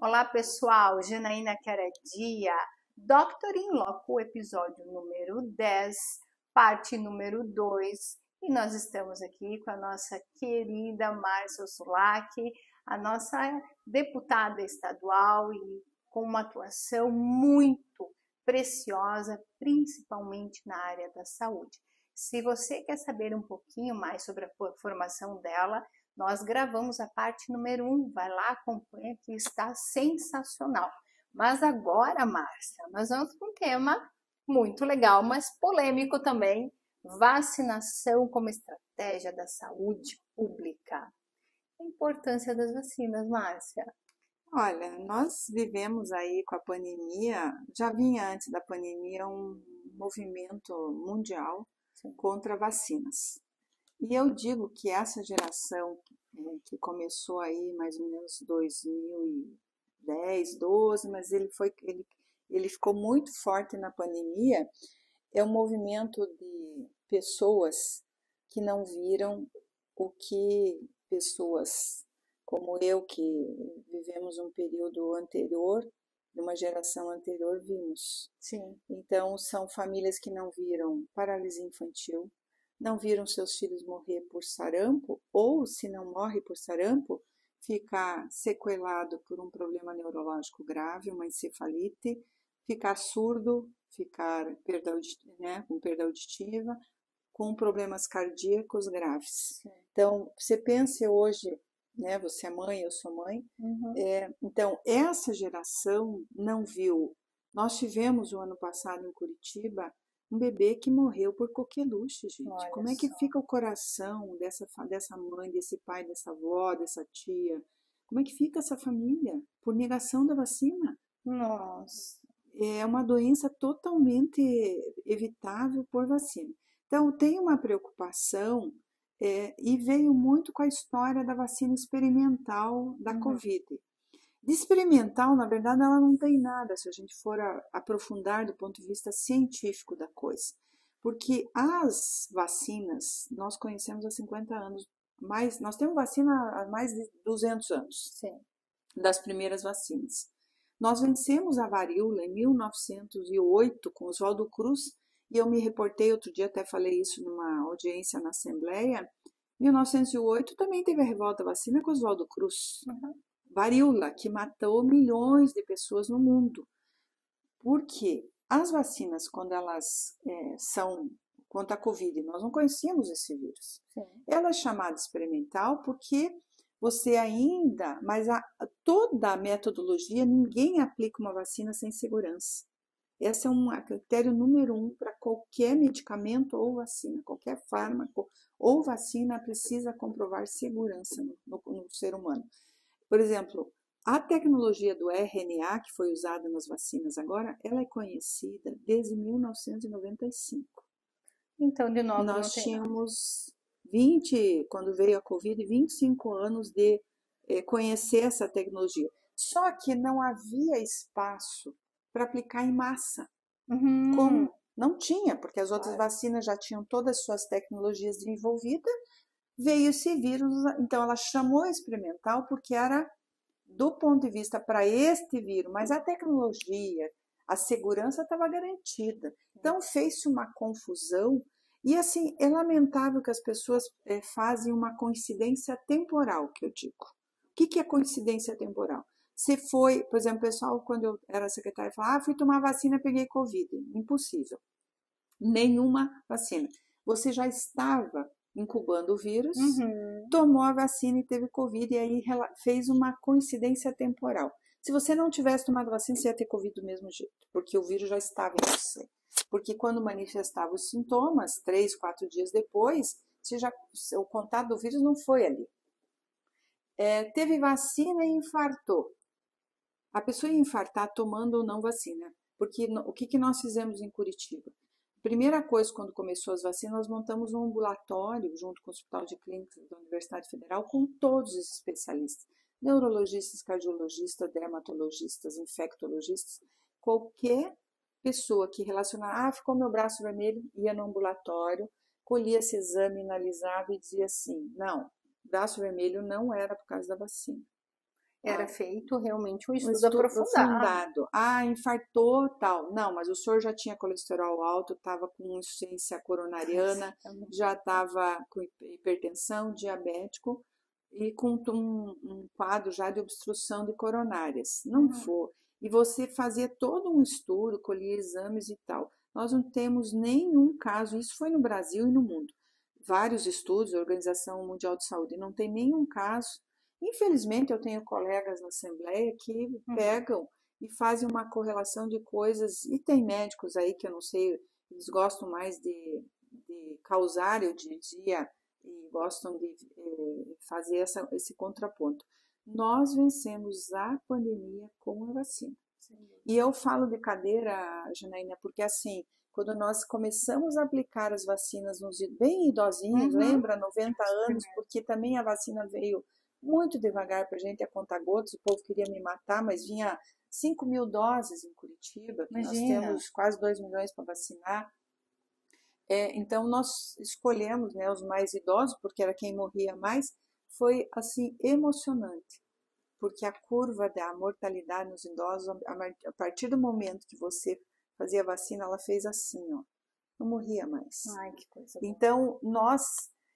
Olá pessoal, Janaína Queradia, Doctor in Loco, episódio número 10, parte número 2, e nós estamos aqui com a nossa querida Márcia Sulac, a nossa deputada estadual e com uma atuação muito preciosa, principalmente na área da saúde. Se você quer saber um pouquinho mais sobre a formação dela, nós gravamos a parte número 1, vai lá, acompanha que está sensacional. Mas agora, Márcia, nós vamos para um tema muito legal, mas polêmico também, vacinação como estratégia da saúde pública. A importância das vacinas, Márcia. Olha, nós vivemos aí com a pandemia, já vinha antes da pandemia um movimento mundial contra vacinas. E eu digo que essa geração que começou aí mais ou menos 2010, 12, mas ele ficou muito forte na pandemia, é um movimento de pessoas que não viram o que pessoas como eu, que vivemos um período anterior, de uma geração anterior, vimos. Sim. Então, são famílias que não viram paralisia infantil, não viram seus filhos morrer por sarampo, ou, se não morre por sarampo, ficar sequelado por um problema neurológico grave, uma encefalite, ficar surdo, ficar com perda auditiva, com problemas cardíacos graves. Então, você pensa hoje, né, você é mãe, eu sou mãe, então essa geração não viu. Nós tivemos o ano passado em Curitiba um bebê que morreu por coqueluche, gente. Olha Como é que só. fica o coração dessa mãe, desse pai, dessa avó, dessa tia? Como é que fica essa família por negação da vacina? Nossa. É uma doença totalmente evitável por vacina. Então, tem uma preocupação e veio muito com a história da vacina experimental da Covid. De experimental, na verdade, ela não tem nada, se a gente for aprofundar do ponto de vista científico da coisa. Porque as vacinas, nós conhecemos há 50 anos, nós temos vacina há mais de 200 anos. Sim. Das primeiras vacinas. Nós vencemos a varíola em 1908 com Oswaldo Cruz, e eu me reportei outro dia, até falei isso numa audiência na Assembleia. 1908 também teve a revolta vacina com Oswaldo Cruz. Varíola, que matou milhões de pessoas no mundo. Por quê? As vacinas, quando elas são contra a Covid, nós não conhecíamos esse vírus. Sim. Ela é chamada experimental porque você ainda, mas toda a metodologia, ninguém aplica uma vacina sem segurança. Esse é um critério número 1 para qualquer medicamento ou vacina, qualquer fármaco ou vacina precisa comprovar segurança no ser humano. Por exemplo, a tecnologia do RNA que foi usada nas vacinas agora, ela é conhecida desde 1995. Então, de novo, Nós não tem nada. tínhamos quando veio a Covid, 25 anos de conhecer essa tecnologia. Só que não havia espaço para aplicar em massa. Como? Não tinha, porque as outras vacinas já tinham todas as suas tecnologias desenvolvidas. Veio esse vírus, então ela chamou experimental porque era do ponto de vista para este vírus, mas a tecnologia, a segurança estava garantida. Então fez-se uma confusão e assim é lamentável que as pessoas fazem uma coincidência temporal, que eu digo. O que é coincidência temporal? Se foi, por exemplo, o pessoal, quando eu era secretária, falava, fui tomar vacina, peguei Covid. Impossível. Nenhuma vacina. Você já estava incubando o vírus, tomou a vacina e teve Covid, e aí fez uma coincidência temporal. Se você não tivesse tomado vacina, você ia ter Covid do mesmo jeito, porque o vírus já estava em você. Porque quando manifestava os sintomas, 3, 4 dias depois, o contato do vírus não foi ali. Teve vacina e infartou. A pessoa ia infartar tomando ou não vacina. Porque o que nós fizemos em Curitiba? Primeira coisa, quando começou as vacinas, nós montamos um ambulatório junto com o Hospital de Clínicas da Universidade Federal com todos os especialistas, neurologistas, cardiologistas, dermatologistas, infectologistas, qualquer pessoa que relacionava, ficou meu braço vermelho, ia no ambulatório, colhia esse exame, analisava e dizia assim, não, braço vermelho não era por causa da vacina. Era feito realmente um estudo aprofundado. Ah, infartou, tal. Não, mas o senhor já tinha colesterol alto, estava com insuficiência coronariana, já estava com hipertensão, diabético e com um quadro já de obstrução de coronárias. Não for. E você fazia todo um estudo, colhia exames e tal. Nós não temos nenhum caso, isso foi no Brasil e no mundo. Vários estudos, a Organização Mundial de Saúde, não tem nenhum caso. Infelizmente, eu tenho colegas na Assembleia que pegam e fazem uma correlação de coisas, e tem médicos aí que eu não sei, eles gostam mais de causar, eu dizia, e gostam de fazer esse contraponto. Nós vencemos a pandemia com a vacina. Sim. E eu falo de cadeira, Janaína, porque assim, quando nós começamos a aplicar as vacinas nos bem idosinhos, lembra, 90 anos, porque também a vacina veio muito devagar para a gente, a conta-gotas, o povo queria me matar, mas vinha 5 mil doses em Curitiba, que nós temos quase 2 milhões para vacinar. Então, nós escolhemos, né, os mais idosos, porque era quem morria mais. Foi, assim, emocionante, porque a curva da mortalidade nos idosos, a partir do momento que você fazia a vacina, ela fez assim, ó, não morria mais. Ai, que coisa então, nós...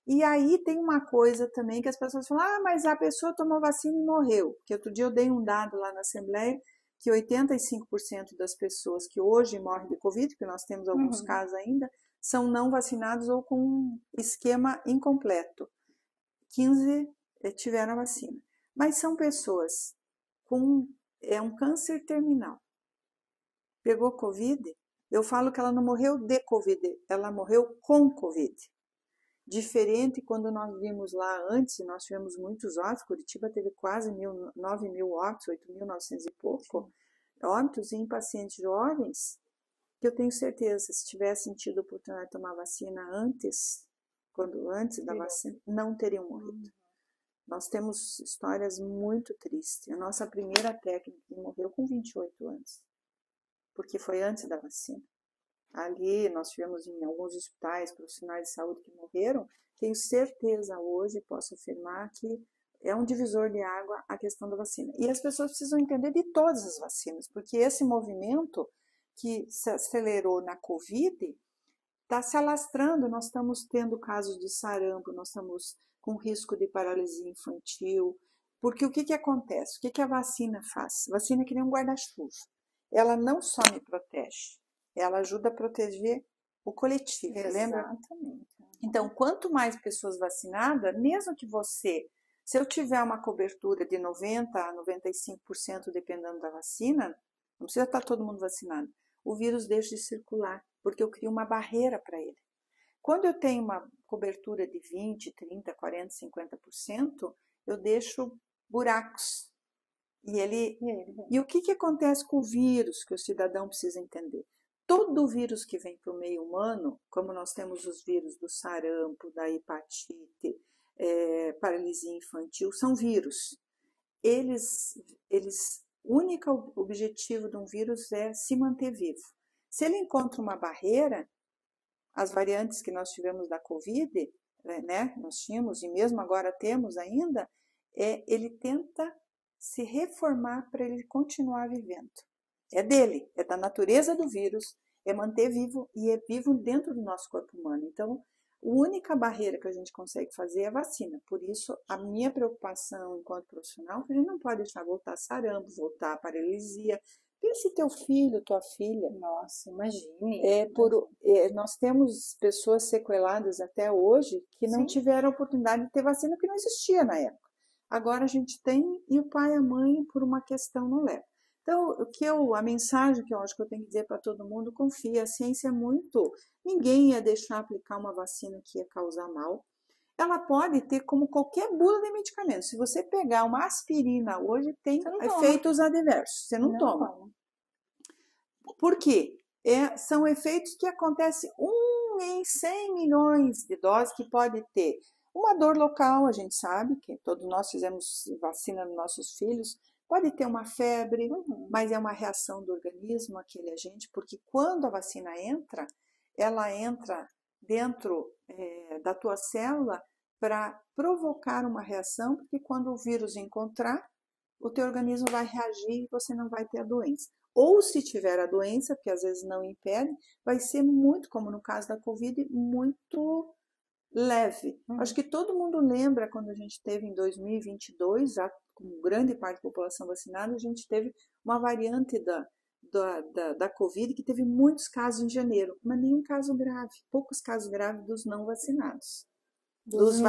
E aí tem uma coisa também que as pessoas falam, ah, mas a pessoa tomou vacina e morreu. Porque outro dia eu dei um dado lá na Assembleia, que 85% das pessoas que hoje morrem de Covid, porque nós temos alguns casos ainda, são não vacinados ou com um esquema incompleto. 15 tiveram a vacina. Mas são pessoas com um câncer terminal. Pegou Covid, eu falo que ela não morreu de Covid, ela morreu com Covid. Diferente quando nós vimos lá antes, nós tivemos muitos óbitos, Curitiba teve quase 9 mil óbitos, 8.900 e pouco óbitos em pacientes jovens, que eu tenho certeza, se tivessem tido a oportunidade de tomar vacina antes da vacina, não teriam morrido. Nós temos histórias muito tristes. A nossa primeira técnica morreu com 28 anos, porque foi antes da vacina. Ali nós tivemos em alguns hospitais profissionais de saúde que morreram. Tenho certeza hoje, posso afirmar, que é um divisor de água a questão da vacina. E as pessoas precisam entender de todas as vacinas, porque esse movimento que se acelerou na Covid está se alastrando. Nós estamos tendo casos de sarampo, nós estamos com risco de paralisia infantil. Porque o que acontece? O que a vacina faz? A vacina é que nem um guarda-chuva. Ela não só me protege, ela ajuda a proteger o coletivo, lembra? Exatamente. Então, quanto mais pessoas vacinadas, mesmo que se eu tiver uma cobertura de 90% a 95%, dependendo da vacina, não precisa estar todo mundo vacinado, o vírus deixa de circular, porque eu crio uma barreira para ele. Quando eu tenho uma cobertura de 20%, 30%, 40%, 50%, eu deixo buracos. E o que acontece com o vírus que o cidadão precisa entender? Todo vírus que vem para o meio humano, como nós temos os vírus do sarampo, da hepatite, paralisia infantil, são vírus. O único objetivo de um vírus é se manter vivo. Se ele encontra uma barreira, as variantes que nós tivemos da Covid, né, nós tínhamos e mesmo agora temos ainda, ele tenta se reformar para ele continuar vivendo. É dele, é da natureza do vírus, é manter vivo e é vivo dentro do nosso corpo humano. Então, a única barreira que a gente consegue fazer é a vacina. Por isso, a minha preocupação enquanto profissional, que a gente não pode deixar voltar sarampo, voltar paralisia. Pense teu filho, tua filha. Nossa, imagine. Nós temos pessoas sequeladas até hoje que não tiveram a oportunidade de ter vacina porque não existia na época. Agora a gente tem e o pai e a mãe, por uma questão, não leva. Então, a mensagem que eu acho que eu tenho que dizer para todo mundo, confia, a ciência é muito... Ninguém ia deixar aplicar uma vacina que ia causar mal. Ela pode ter como qualquer bula de medicamento. Se você pegar uma aspirina hoje, tem efeitos adversos. Você não toma. Por quê? São efeitos que acontecem 1 em 100 milhões de doses que pode ter. Uma dor local, a gente sabe, que todos nós fizemos vacina nos nossos filhos, pode ter uma febre, mas é uma reação do organismo, aquele agente, porque quando a vacina entra, ela entra dentro da tua célula para provocar uma reação, porque quando o vírus encontrar, o teu organismo vai reagir e você não vai ter a doença. Ou se tiver a doença, porque às vezes não impede, vai ser muito, como no caso da Covid, muito leve. Acho que todo mundo lembra quando a gente teve em 2022, já com grande parte da população vacinada, a gente teve uma variante da Covid que teve muitos casos em janeiro, mas nenhum caso grave, poucos casos graves dos não vacinados. Dos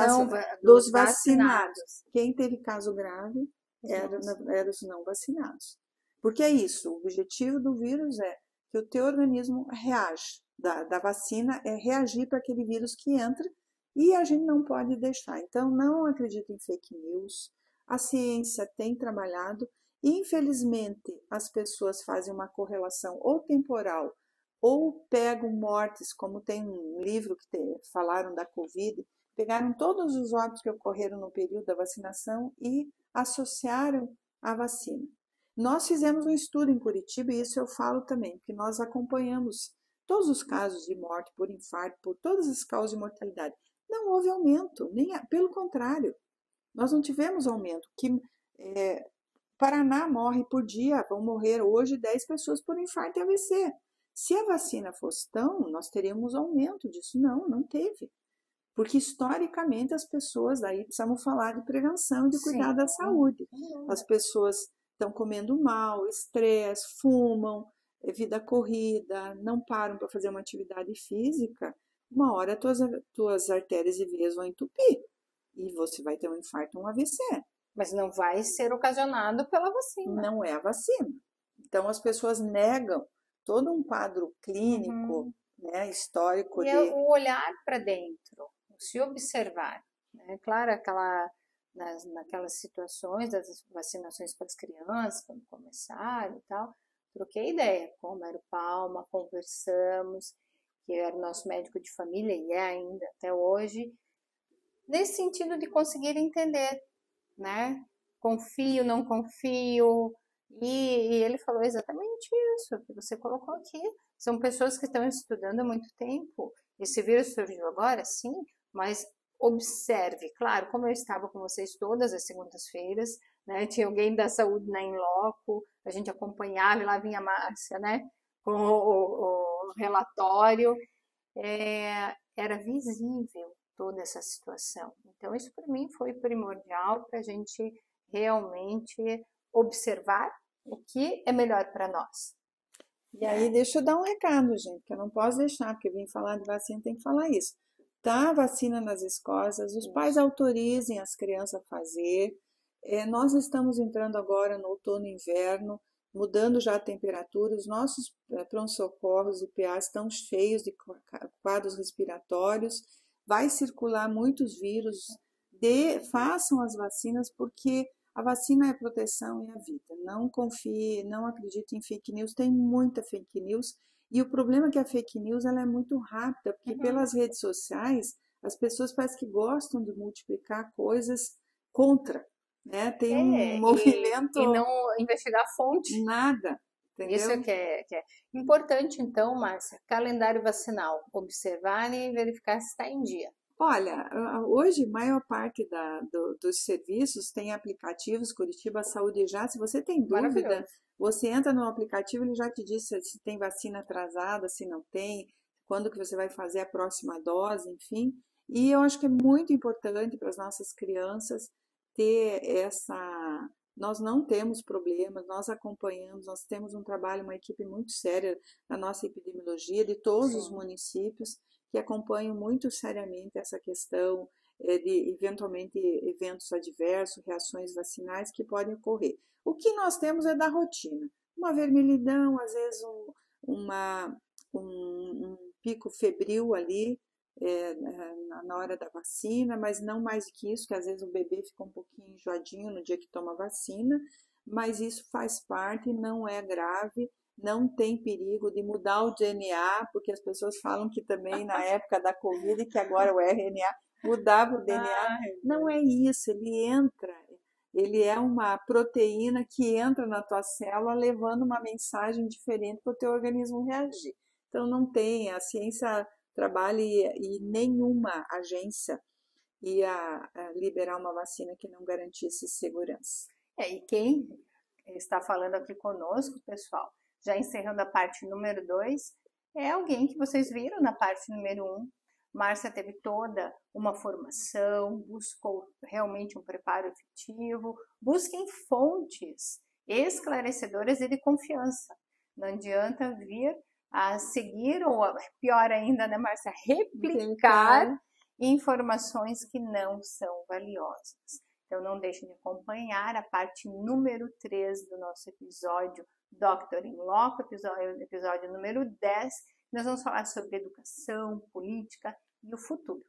vacinados. Quem teve caso grave eram os não vacinados. Porque é isso, o objetivo do vírus é que o teu organismo reage, da vacina é reagir para aquele vírus que entra e a gente não pode deixar. Então, não acredito em fake news, a ciência tem trabalhado, infelizmente as pessoas fazem uma correlação ou temporal ou pegam mortes, como tem um livro que falaram da Covid, pegaram todos os óbitos que ocorreram no período da vacinação e associaram à vacina. Nós fizemos um estudo em Curitiba, e isso eu falo também, porque nós acompanhamos todos os casos de morte por infarto, por todas as causas de mortalidade. Não houve aumento, pelo contrário, nós não tivemos aumento. Paraná morre por dia, vão morrer hoje 10 pessoas por infarto e AVC. Se a vacina fosse tão, nós teríamos aumento disso. Não teve. Porque historicamente as pessoas, daí precisamos falar de prevenção e de cuidar da saúde. As pessoas estão comendo mal, estresse, fumam, vida corrida, não param para fazer uma atividade física, uma hora tuas artérias e veias vão entupir e você vai ter um infarto ou um AVC. Mas não vai ser ocasionado pela vacina. Não é a vacina. Então as pessoas negam todo um quadro clínico, né, histórico. E o olhar para dentro, se observar. Né? Claro, naquelas situações das vacinações para as crianças, quando começaram e tal, troquei ideia, como era o Palma, conversamos, que era o nosso médico de família e é ainda até hoje, nesse sentido de conseguir entender, né? Confio, não confio, e ele falou exatamente isso que você colocou aqui. São pessoas que estão estudando há muito tempo. Esse vírus surgiu agora, sim, mas observe. Claro, como eu estava com vocês todas as segundas-feiras, né? Tinha alguém da saúde na Inloco, a gente acompanhava e lá vinha a Márcia, né? Com o relatório. Era visível toda essa situação. Então, isso para mim foi primordial para a gente realmente observar o que é melhor para nós. E aí, deixa eu dar um recado, gente, que eu não posso deixar, porque vim falar de vacina, tem que falar isso. Tá, vacina nas escolas, os pais autorizem as crianças a fazer. Nós estamos entrando agora no outono e inverno, mudando já a temperatura, os nossos pronto-socorros e PAs estão cheios de quadros respiratórios, vai circular muitos vírus, façam as vacinas, porque a vacina é a proteção e a vida. Não confie, não acredite em fake news, tem muita fake news, e o problema é que a fake news ela é muito rápida, porque pelas redes sociais as pessoas parecem que gostam de multiplicar coisas contra. Né? Tem um movimento... E não investigar a fonte. Nada, entendeu? Isso que é importante, então, Márcia, calendário vacinal, observar e verificar se está em dia. Olha, hoje a maior parte dos serviços tem aplicativos, Curitiba Saúde já, se você tem dúvida, você entra no aplicativo, ele já te diz se tem vacina atrasada, se não tem, quando que você vai fazer a próxima dose, enfim. E eu acho que é muito importante para as nossas crianças ter nós não temos problemas, nós acompanhamos, nós temos um trabalho, uma equipe muito séria na nossa epidemiologia de todos os municípios que acompanham muito seriamente essa questão de eventualmente eventos adversos, reações vacinais que podem ocorrer. O que nós temos é da rotina, uma vermelhidão, às vezes um pico febril ali, na hora da vacina, mas não mais que isso, que às vezes o bebê fica um pouquinho enjoadinho no dia que toma a vacina, mas isso faz parte, não é grave, não tem perigo de mudar o DNA, porque as pessoas falam que também na época da Covid, que agora o RNA mudava o DNA, não é isso, ele é uma proteína que entra na tua célula levando uma mensagem diferente para o teu organismo reagir. Então não tem, a ciência trabalha e nenhuma agência ia liberar uma vacina que não garantisse segurança. E quem está falando aqui conosco, pessoal, já encerrando a parte número 2, é alguém que vocês viram na parte número 1. Márcia teve toda uma formação, buscou realmente um preparo efetivo. Busquem fontes esclarecedoras e de confiança. Não adianta vir a seguir, ou pior ainda, né, Márcia, replicar informações que não são valiosas. Então, não deixem de acompanhar a parte número 3 do nosso episódio Dr. in Loco, episódio número 10. Nós vamos falar sobre educação, política e o futuro.